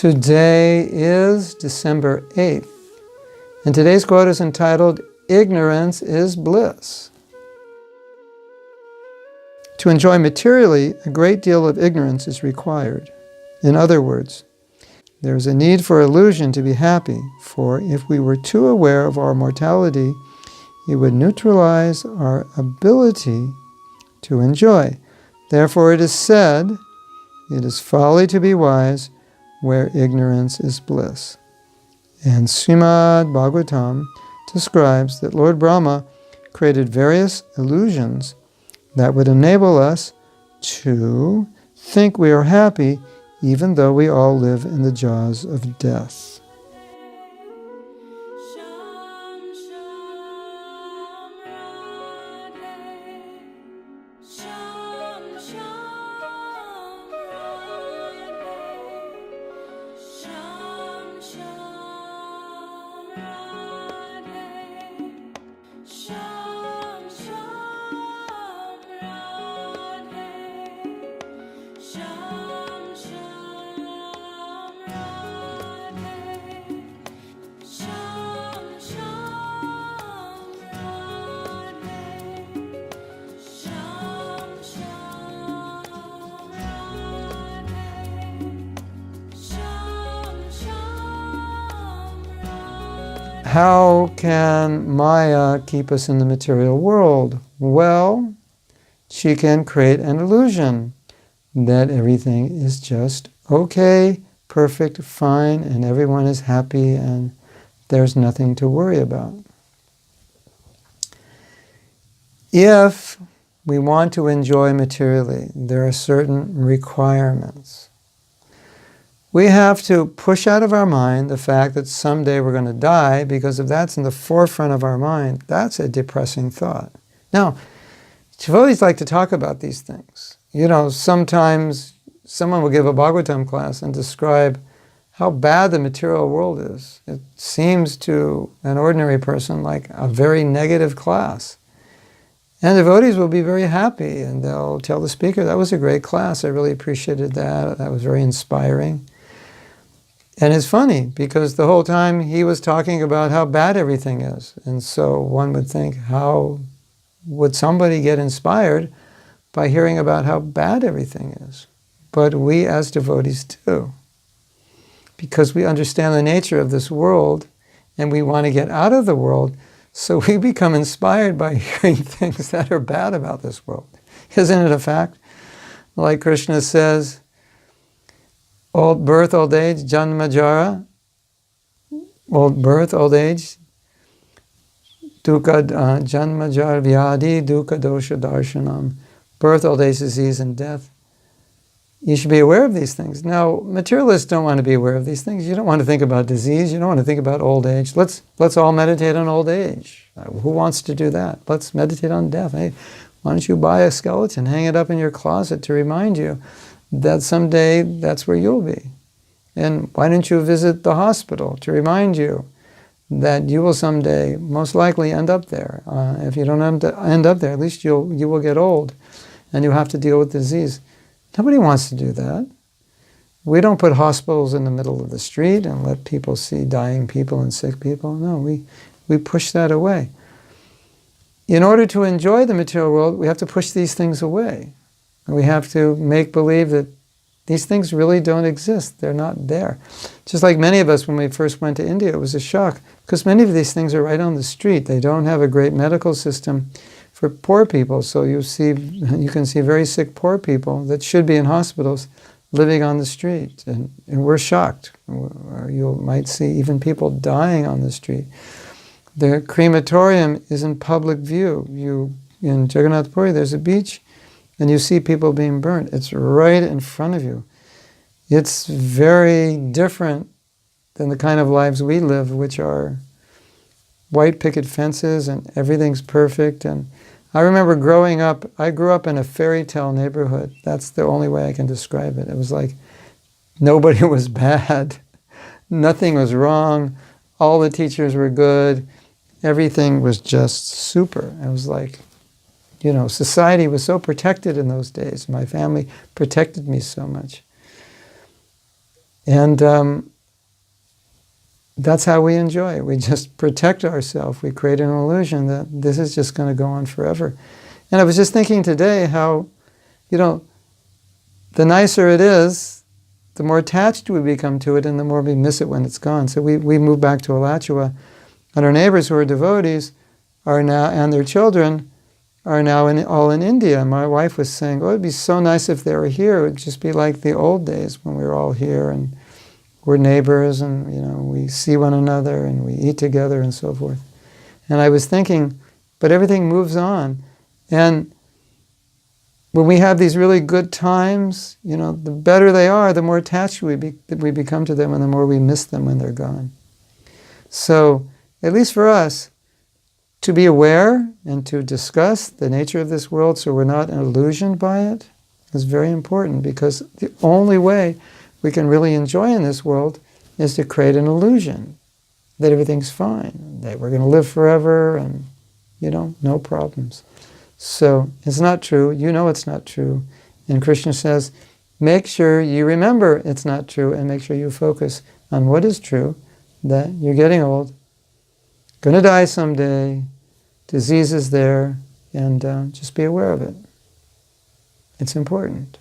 Today is December 8th, and today's quote is entitled, "Ignorance is Bliss." To enjoy materially, a great deal of ignorance is required. In other words, there is a need for illusion to be happy, for if we were too aware of our mortality, it would neutralize our ability to enjoy. Therefore it is said, it is folly to be wise where ignorance is bliss. And Srimad Bhagavatam describes that Lord Brahma created various illusions that would enable us to think we are happy even though we all live in the jaws of death. How can Maya keep us in the material world? Well, she can create an illusion that everything is just okay, perfect, fine, and everyone is happy and there's nothing to worry about. If we want to enjoy materially, there are certain requirements. We have to push out of our mind the fact that someday we're going to die, because if that's in the forefront of our mind, that's a depressing thought. Now, devotees like to talk about these things. You know, sometimes someone will give a Bhagavatam class and describe how bad the material world is. It seems to an ordinary person like a very negative class. And devotees will be very happy and they'll tell the speaker, "That was a great class, I really appreciated that, that was very inspiring." And it's funny, because the whole time he was talking about how bad everything is. And so one would think, how would somebody get inspired by hearing about how bad everything is? But we as devotees do. Because we understand the nature of this world, and we want to get out of the world, so we become inspired by hearing things that are bad about this world. Isn't it a fact? Like Krishna says, old birth, old age, janma jara, old birth, old age, dukkha, janma jara vyadi, dukkha dosha darshanam, birth, old age, disease, and death. You should be aware of these things. Now, materialists don't want to be aware of these things. You don't want to think about disease. You don't want to think about old age. Let's all meditate on old age. Who wants to do that? Let's meditate on death. Hey, why don't you buy a skeleton, hang it up in your closet to remind you that someday that's where you'll be? And why don't you visit the hospital to remind you that you will someday most likely end up there. If you don't end up there, at least you will get old and you'll have to deal with disease. Nobody wants to do that. We don't put hospitals in the middle of the street and let people see dying people and sick people. No, we push that away. In order to enjoy the material world, we have to push these things away. We have to make believe that these things really don't exist. They're not there. Just like many of us, when we first went to India, it was a shock, because many of these things are right on the street. They don't have a great medical system for poor people. So you can see very sick poor people that should be in hospitals living on the street. And we're shocked. You might see even people dying on the street. The crematorium is in public view. In Jagannath Puri, there's a beach, and you see people being burnt. It's right in front of you. It's very different than the kind of lives we live, which are white picket fences and everything's perfect. And I remember growing up, I grew up in a fairy tale neighborhood. That's the only way I can describe it. It was like nobody was bad. Nothing was wrong. All the teachers were good. Everything was just super. It was like, society was so protected in those days. My family protected me so much. And that's how we enjoy. We just protect ourselves. We create an illusion that this is just going to go on forever. And I was just thinking today how, the nicer it is, the more attached we become to it, and the more we miss it when it's gone. So we moved back to Alachua, and our neighbors who are devotees are now, and their children are now all in India. My wife was saying, it'd be so nice if they were here. It would just be like the old days when we were all here, and we're neighbors, and we see one another, and we eat together, and so forth. And I was thinking, but everything moves on. And when we have these really good times, the better they are, the more attached we become to them, and the more we miss them when they're gone. So, at least for us, to be aware and to discuss the nature of this world so we're not illusioned by it is very important, because the only way we can really enjoy in this world is to create an illusion that everything's fine, that we're going to live forever and, no problems. So it's not true. It's not true. And Krishna says, make sure you remember it's not true, and make sure you focus on what is true, that you're getting old, going to die someday, disease is there, and just be aware of it. It's important.